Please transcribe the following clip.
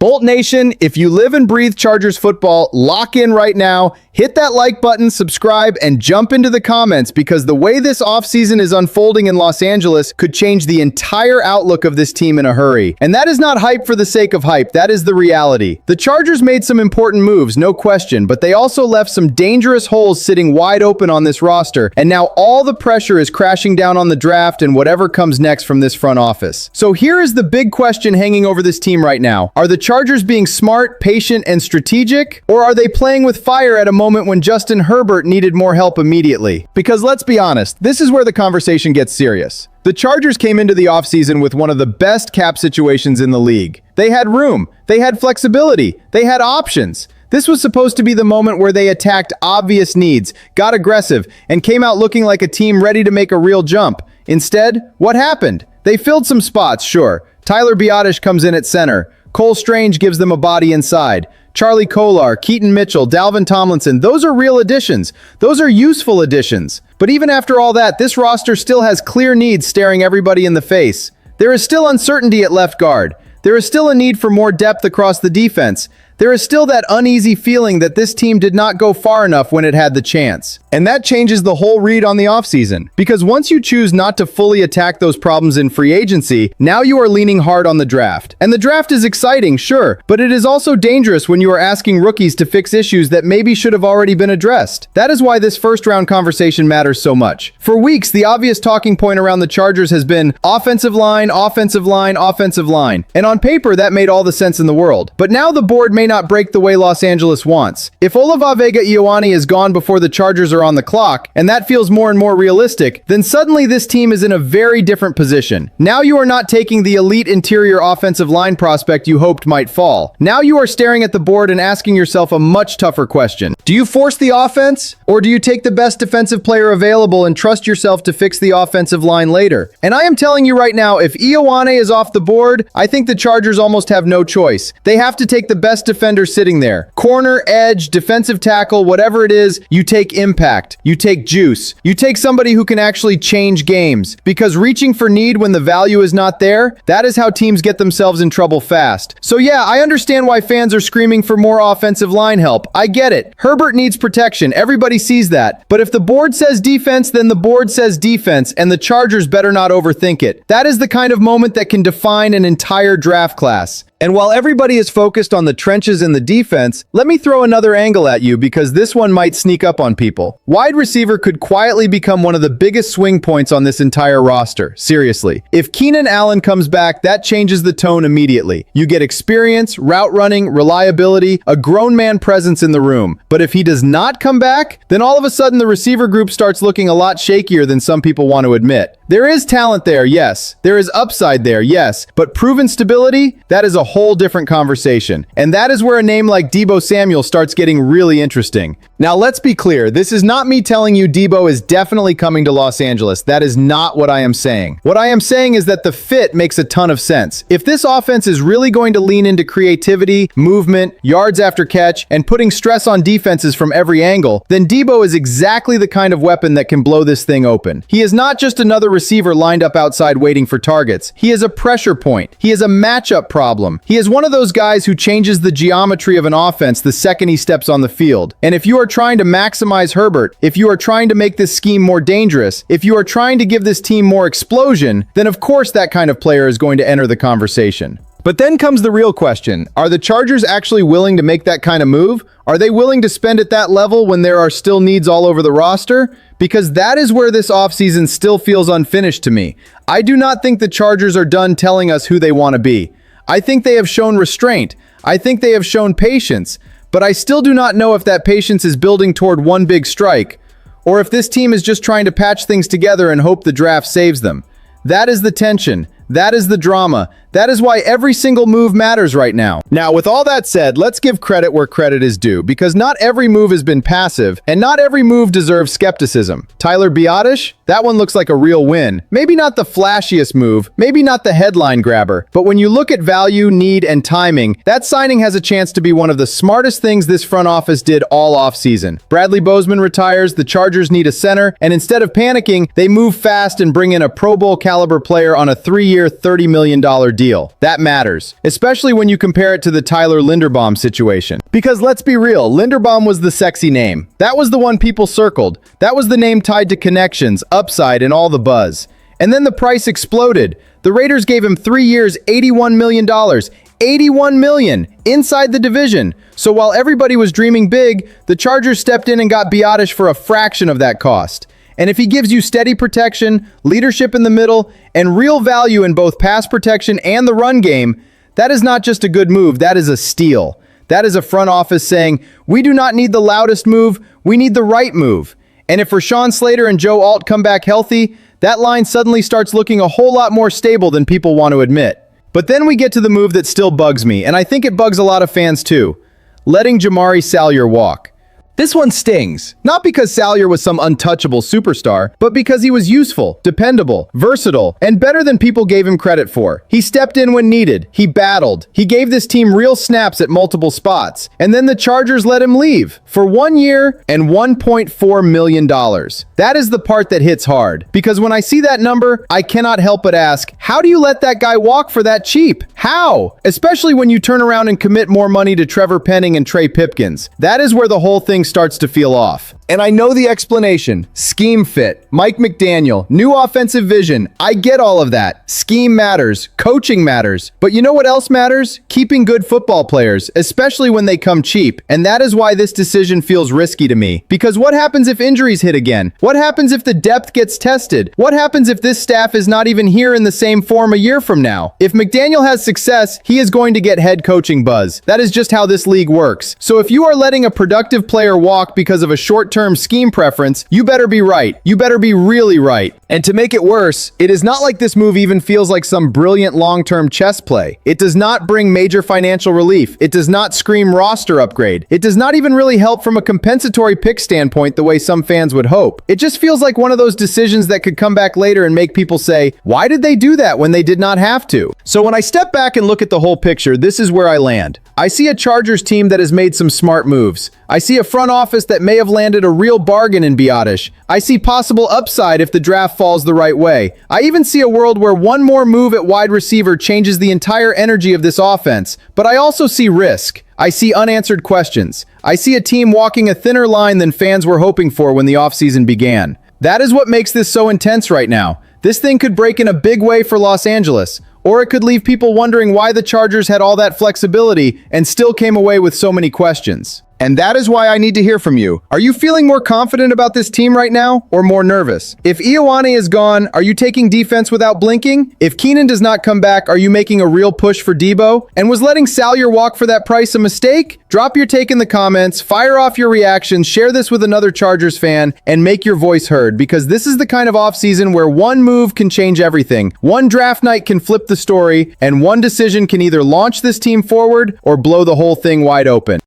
Bolt Nation, if you live and breathe Chargers football, lock in right now, hit that like button, subscribe, and jump into the comments because the way this offseason is unfolding in Los Angeles could change the entire outlook of this team in a hurry. And that is not hype for the sake of hype, that is the reality. The Chargers made some important moves, no question, but they also left some dangerous holes sitting wide open on this roster, and now all the pressure is crashing down on the draft and whatever comes next from this front office. So here is the big question hanging over this team right now. Are the Chargers being smart, patient, and strategic? Or are they playing with fire at a moment when Justin Herbert needed more help immediately? Because let's be honest, this is where the conversation gets serious. The Chargers came into the offseason with one of the best cap situations in the league. They had room, they had flexibility, they had options. This was supposed to be the moment where they attacked obvious needs, got aggressive, and came out looking like a team ready to make a real jump. Instead, what happened? They filled some spots, sure. Tyler Biadasz comes in at center. Cole Strange gives them a body inside. Charlie Kolar, Keaton Mitchell, Dalvin Tomlinson, those are real additions. Those are useful additions. But even after all that, this roster still has clear needs staring everybody in the face. There is still uncertainty at left guard. There is still a need for more depth across the defense. There is still that uneasy feeling that this team did not go far enough when it had the chance. And that changes the whole read on the offseason. Because once you choose not to fully attack those problems in free agency, now you are leaning hard on the draft. And the draft is exciting, sure, but it is also dangerous when you are asking rookies to fix issues that maybe should have already been addressed. That is why this first-round conversation matters so much. For weeks, the obvious talking point around the Chargers has been offensive line, offensive line, offensive line. And on paper, that made all the sense in the world. But now the board may not break the way Los Angeles wants. If Olavavega-Ioane is gone before the Chargers are on the clock, and that feels more and more realistic, then suddenly this team is in a very different position. Now you are not taking the elite interior offensive line prospect you hoped might fall. Now you are staring at the board and asking yourself a much tougher question. Do you force the offense, or do you take the best defensive player available and trust yourself to fix the offensive line later? And I am telling you right now, if Ioane is off the board, I think the Chargers almost have no choice. They have to take the best defender sitting there. Corner, edge, defensive tackle, whatever it is, you take impact. You take juice. You take somebody who can actually change games. Because reaching for need when the value is not there, that is how teams get themselves in trouble fast. So yeah, I understand why fans are screaming for more offensive line help. I get it. Herbert needs protection. Everybody sees that. But if the board says defense, then the board says defense, and the Chargers better not overthink it. That is the kind of moment that can define an entire draft class. And while everybody is focused on the trenches and the defense, let me throw another angle at you because this one might sneak up on people. Wide receiver could quietly become one of the biggest swing points on this entire roster. Seriously. If Keenan Allen comes back, that changes the tone immediately. You get experience, route running, reliability, a grown man presence in the room. But if he does not come back, then all of a sudden the receiver group starts looking a lot shakier than some people want to admit. There is talent there, yes. There is upside there, yes. But proven stability, that is a whole different conversation. And that is where a name like Deebo Samuel starts getting really interesting. Now, let's be clear. This is not me telling you Deebo is definitely coming to Los Angeles. That is not what I am saying. What I am saying is that the fit makes a ton of sense. If this offense is really going to lean into creativity, movement, yards after catch, and putting stress on defenses from every angle, then Deebo is exactly the kind of weapon that can blow this thing open. He is not just another receiver lined up outside waiting for targets. He is a pressure point. He is a matchup problem. He is one of those guys who changes the geometry of an offense the second he steps on the field. And if you are trying to maximize Herbert, if you are trying to make this scheme more dangerous, if you are trying to give this team more explosion, then of course that kind of player is going to enter the conversation. But then comes the real question. Are the Chargers actually willing to make that kind of move? Are they willing to spend at that level when there are still needs all over the roster? Because that is where this offseason still feels unfinished to me. I do not think the Chargers are done telling us who they want to be. I think they have shown restraint. I think they have shown patience. But I still do not know if that patience is building toward one big strike, or if this team is just trying to patch things together and hope the draft saves them. That is the tension. That is the drama. That is why every single move matters right now. Now, with all that said, let's give credit where credit is due, because not every move has been passive, and not every move deserves skepticism. Tyler Biadasz? That one looks like a real win. Maybe not the flashiest move, maybe not the headline grabber, but when you look at value, need, and timing, that signing has a chance to be one of the smartest things this front office did all offseason. Bradley Bozeman retires, the Chargers need a center, and instead of panicking, they move fast and bring in a Pro Bowl caliber player on a 3-year, $30 million deal. deal. That matters, especially when you compare it to the Tyler Linderbaum situation. Because let's be real, Linderbaum was the sexy name. That was the one people circled. That was the name tied to connections, upside, and all the buzz. And then the price exploded. The Raiders gave him 3 years, $81 million. $81 million inside the division. So while everybody was dreaming big, the Chargers stepped in and got Biotish for a fraction of that cost. And if he gives you steady protection, leadership in the middle, and real value in both pass protection and the run game, that is not just a good move, that is a steal. That is a front office saying, we do not need the loudest move, we need the right move. And if Rashawn Slater and Joe Alt come back healthy, that line suddenly starts looking a whole lot more stable than people want to admit. But then we get to the move that still bugs me, and I think it bugs a lot of fans too. Letting Jamari Salyer walk. This one stings, not because Salyer was some untouchable superstar, but because he was useful, dependable, versatile, and better than people gave him credit for. He stepped in when needed, he battled, he gave this team real snaps at multiple spots, and then the Chargers let him leave for 1 year and $1.4 million. That is the part that hits hard, because when I see that number, I cannot help but ask, how do you let that guy walk for that cheap? How? Especially when you turn around and commit more money to Trevor Penning and Trey Pipkins. That is where the whole thing starts to feel off. And I know the explanation. Scheme fit, Mike McDaniel, new offensive vision. I get all of that. Scheme matters, coaching matters. But you know what else matters? Keeping good football players, especially when they come cheap. And that is why this decision feels risky to me. Because what happens if injuries hit again? What happens if the depth gets tested? What happens if this staff is not even here in the same form a year from now? If McDaniel has success, he is going to get head coaching buzz. That is just how this league works. So if you are letting a productive player walk because of a short-term scheme preference, you better be right. You better be really right. And to make it worse, it is not like this move even feels like some brilliant long-term chess play. It does not bring major financial relief. It does not scream roster upgrade. It does not even really help from a compensatory pick standpoint the way some fans would hope. It just feels like one of those decisions that could come back later and make people say, why did they do that when they did not have to? So when I step back and look at the whole picture, this is where I land. I see a Chargers team that has made some smart moves. I see a front office that may have landed a real bargain in Biotish. I see possible upside if the draft falls the right way. I even see a world where one more move at wide receiver changes the entire energy of this offense. But I also see risk. I see unanswered questions. I see a team walking a thinner line than fans were hoping for when the offseason began. That is what makes this so intense right now. This thing could break in a big way for Los Angeles, or it could leave people wondering why the Chargers had all that flexibility and still came away with so many questions. And that is why I need to hear from you. Are you feeling more confident about this team right now, or more nervous? If Ioane is gone, are you taking defense without blinking? If Keenan does not come back, are you making a real push for Debo? And was letting Salyer walk for that price a mistake? Drop your take in the comments, fire off your reactions, share this with another Chargers fan, and make your voice heard, because this is the kind of offseason where one move can change everything. One draft night can flip the story, and one decision can either launch this team forward or blow the whole thing wide open.